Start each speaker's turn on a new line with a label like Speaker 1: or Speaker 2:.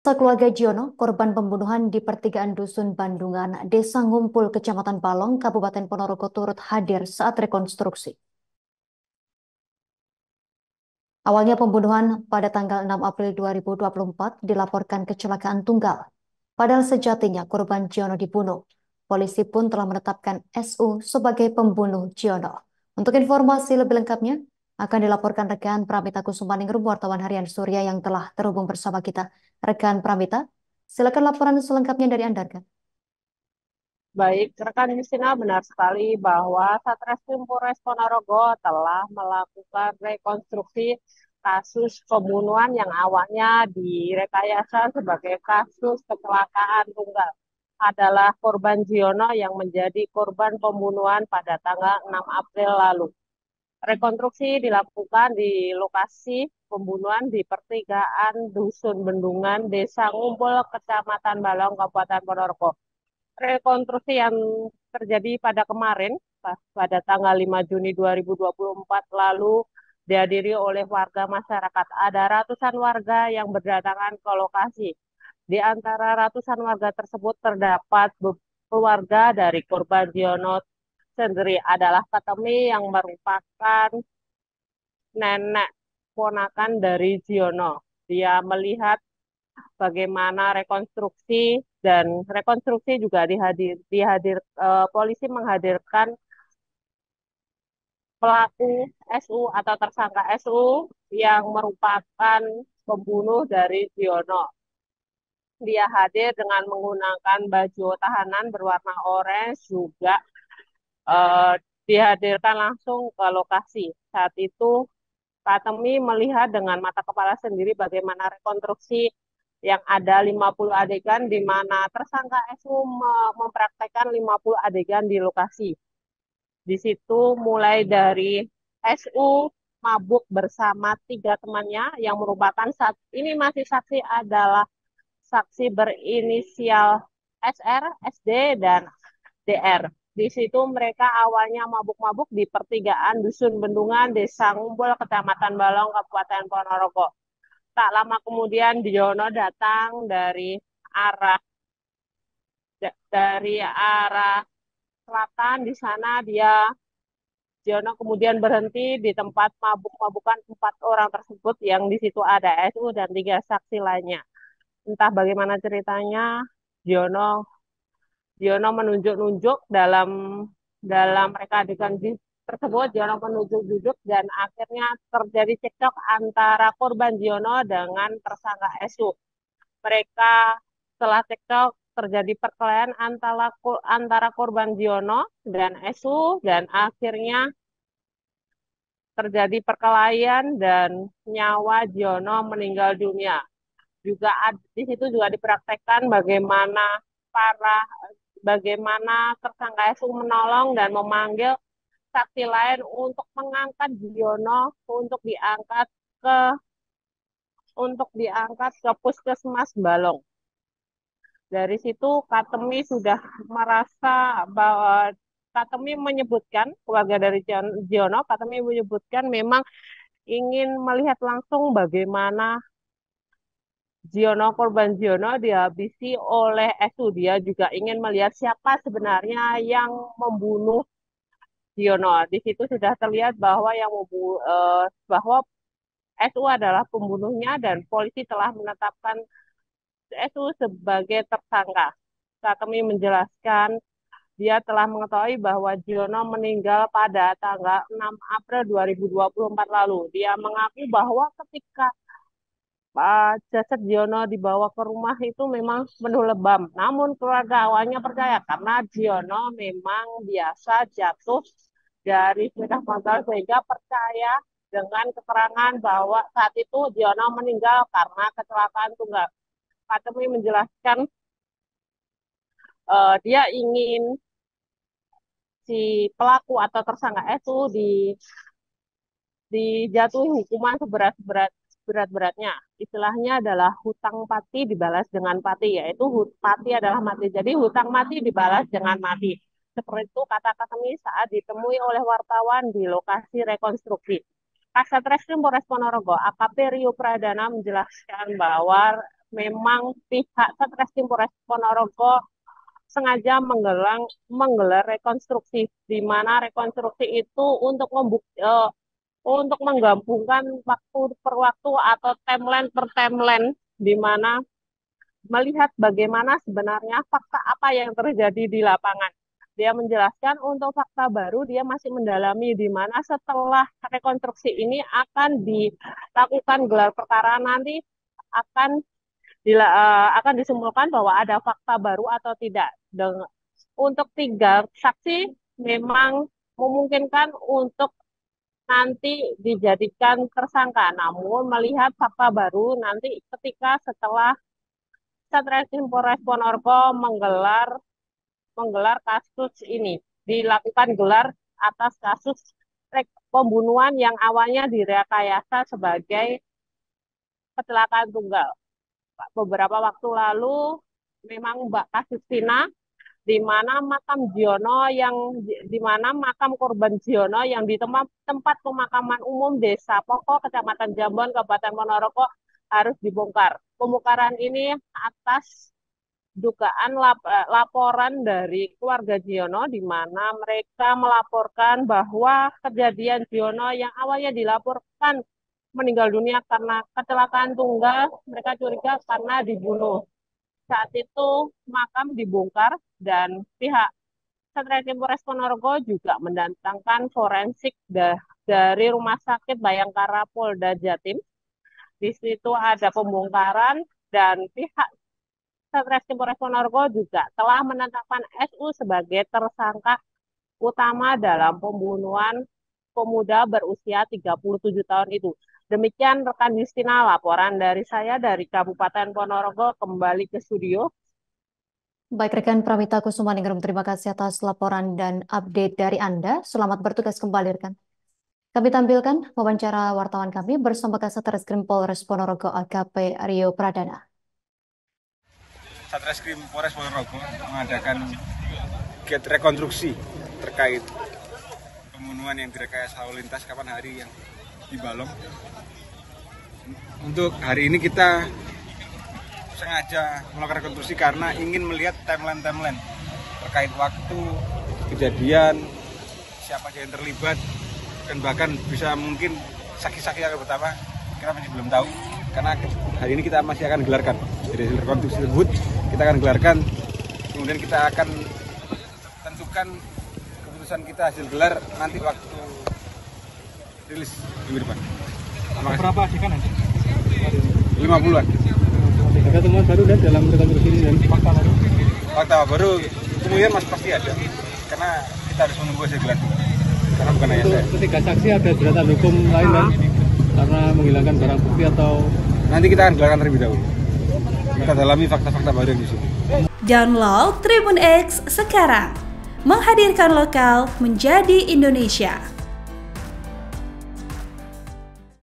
Speaker 1: Keluarga Jiono, korban pembunuhan di pertigaan Dusun Bandungan, Desa Ngumpul, Kecamatan Balong, Kabupaten Ponorogo turut hadir saat rekonstruksi. Awalnya pembunuhan pada tanggal 6 April 2024 dilaporkan kecelakaan tunggal. Padahal sejatinya korban Jiono dibunuh. Polisi pun telah menetapkan SU sebagai pembunuh Jiono. Untuk informasi lebih lengkapnya, akan dilaporkan rekan Pramita Kusumaningrum, wartawan harian Surya yang telah terhubung bersama kita. Rekan Pramita, silakan laporan selengkapnya dari Anda, rekan.
Speaker 2: Baik, rekan Justina, benar sekali bahwa Satreskrim Polres Ponorogo telah melakukan rekonstruksi kasus pembunuhan yang awalnya direkayasa sebagai kasus kecelakaan tunggal. Adalah korban Jiono yang menjadi korban pembunuhan pada tanggal 6 April lalu. Rekonstruksi dilakukan di lokasi pembunuhan di pertigaan Dusun Bendungan, Desa Ngumpul, Kecamatan Balong, Kabupaten Ponorogo. Rekonstruksi yang terjadi pada kemarin, pada tanggal 5 Juni 2024 lalu, dihadiri oleh warga masyarakat. Ada ratusan warga yang berdatangan ke lokasi. Di antara ratusan warga tersebut terdapat keluarga dari korban Jiono sendiri, adalah Katemi yang merupakan nenek ponakan dari Jiono. Dia melihat bagaimana rekonstruksi, dan rekonstruksi juga polisi menghadirkan pelaku SU atau tersangka SU yang merupakan pembunuh dari Ziono. Dia hadir dengan menggunakan baju tahanan berwarna orange, juga eh, dihadirkan langsung ke lokasi. Saat itu Pak Temi melihat dengan mata kepala sendiri bagaimana rekonstruksi yang ada 50 adegan, di mana tersangka SU mempraktekkan 50 adegan di lokasi. Di situ mulai dari SU mabuk bersama tiga temannya yang merupakan saat ini masih saksi, adalah saksi berinisial SR, SD, dan DR. Di situ mereka awalnya mabuk-mabuk di pertigaan Dusun Bendungan, Desa Ngumpul, Kecamatan Balong, Kabupaten Ponorogo. Tak lama kemudian Diono datang arah dari arah selatan. Di sana Diono kemudian berhenti di tempat mabuk-mabukan empat orang tersebut, yang di situ ada SU dan tiga saksi lainnya. Entah bagaimana ceritanya, Diono Diono menunjuk-nunjuk dalam dalam mereka adegan tersebut. Diono menunjuk-nunjuk dan akhirnya terjadi cekcok antara korban Diono dengan tersangka SU. Mereka setelah cekcok terjadi perkelahian antara korban Diono dan SU, dan akhirnya terjadi perkelahian dan nyawa Diono meninggal dunia. Juga di situ juga dipraktekkan para bagaimana tersangka SU menolong dan memanggil saksi lain untuk mengangkat Diono ke untuk diangkat ke Puskesmas Balong. Dari situ Katemi sudah merasa bahwa Katemi menyebutkan, keluarga dari Jiono, Katemi menyebutkan memang ingin melihat langsung bagaimana korban Jiono dihabisi oleh SU. Dia juga ingin melihat siapa sebenarnya yang membunuh Jiono. Di situ sudah terlihat bahwa SU adalah pembunuhnya, dan polisi telah menetapkan SU sebagai tersangka. Saat kami menjelaskan, dia telah mengetahui bahwa Jiono meninggal pada tanggal 6 April 2024 lalu. Dia mengaku bahwa ketika jasad Jiono dibawa ke rumah itu memang penuh lebam. Namun keluarga awalnya percaya karena Jiono memang biasa jatuh dari sepeda motor, sehingga percaya dengan keterangan bahwa saat itu Jiono meninggal karena kecelakaan tunggal. Pak Temi menjelaskan dia ingin si pelaku atau tersangka itu dijatuhi hukuman seberat-beratnya. Istilahnya adalah hutang pati dibalas dengan pati, yaitu pati adalah mati. Jadi hutang mati dibalas dengan mati. Seperti itu kata Katemi saat ditemui oleh wartawan di lokasi rekonstruksi. Kasat Reskrim Polres Ponorogo, AKP Rio Pradana menjelaskan bahwa memang pihak Satreskrim Polres Ponorogo sengaja menggelar rekonstruksi, di mana rekonstruksi itu untuk menggabungkan waktu per waktu atau timeline per timeline, di mana melihat bagaimana sebenarnya fakta apa yang terjadi di lapangan. Dia menjelaskan untuk fakta baru dia masih mendalami, di mana setelah rekonstruksi ini akan dilakukan gelar perkara, nanti akan akan disimpulkan bahwa ada fakta baru atau tidak. Untuk 3 saksi memang memungkinkan untuk nanti dijadikan tersangka. Namun melihat fakta baru nanti ketika setelah Satreskrim Polres Ponorogo menggelar kasus ini, dilakukan gelar atas kasus pembunuhan yang awalnya direkayasa sebagai kecelakaan tunggal. Beberapa waktu lalu memang Mbak Kasustina, di mana makam korban Jiono yang di tempat pemakaman umum Desa Poko, Kecamatan Jambon, Kabupaten Ponorogo harus dibongkar. Pembongkaran ini atas dugaan laporan dari keluarga Jiono, di mana mereka melaporkan bahwa kejadian Jiono yang awalnya dilaporkan meninggal dunia karena kecelakaan tunggal, mereka curiga karena dibunuh. Saat itu makam dibongkar dan pihak Satreskrim Polres Ponorogo juga mendatangkan forensik dari Rumah Sakit Bayangkara Polda Jatim. Di situ ada pembongkaran dan pihak Satreskrim Polres Ponorogo juga telah menetapkan SU sebagai tersangka utama dalam pembunuhan pemuda berusia 37 tahun itu. Demikian rekan Justina, laporan dari saya dari Kabupaten Ponorogo, kembali ke studio.
Speaker 1: Baik rekan Pramita Kusumaningrum, terima kasih atas laporan dan update dari Anda. Selamat bertugas kembali rekan. Kami tampilkan wawancara wartawan kami bersama Satreskrim Polres Ponorogo AKP Rio Pradana.
Speaker 3: Satreskrim Polres Ponorogo mengadakan kegiatan rekonstruksi terkait pembunuhan yang direkayasa lalu lintas kapan hari yang di Balong. Untuk hari ini kita sengaja melakukan rekonstruksi karena ingin melihat timeline terkait waktu kejadian, siapa yang terlibat, dan bahkan bisa mungkin saksi-saksi yang pertama kita masih belum tahu, karena hari ini kita masih akan gelarkan. Dari hasil rekonstruksi tersebut kita akan gelarkan, kemudian kita akan tentukan keputusan kita hasil gelar nanti waktu rilis minggu depan.
Speaker 4: Berapa adegan nanti?
Speaker 3: 50-an.
Speaker 4: Ada temuan baru dan dalam rekonstruksi ini dan fakta baru?
Speaker 3: Fakta baru kemudian masih pasti ada, karena kita harus menunggu hasil gelar dulu. Karena bukan hanya saya.
Speaker 4: Ketiga saksi ada jeratan hukum lain kan? Karena menghilangkan barang bukti atau?
Speaker 3: Nanti kita akan gelarkan terlebih dahulu. Kita dalami fakta-fakta baru yang di sini.
Speaker 5: Download Tribun X sekarang, menghadirkan lokal menjadi Indonesia.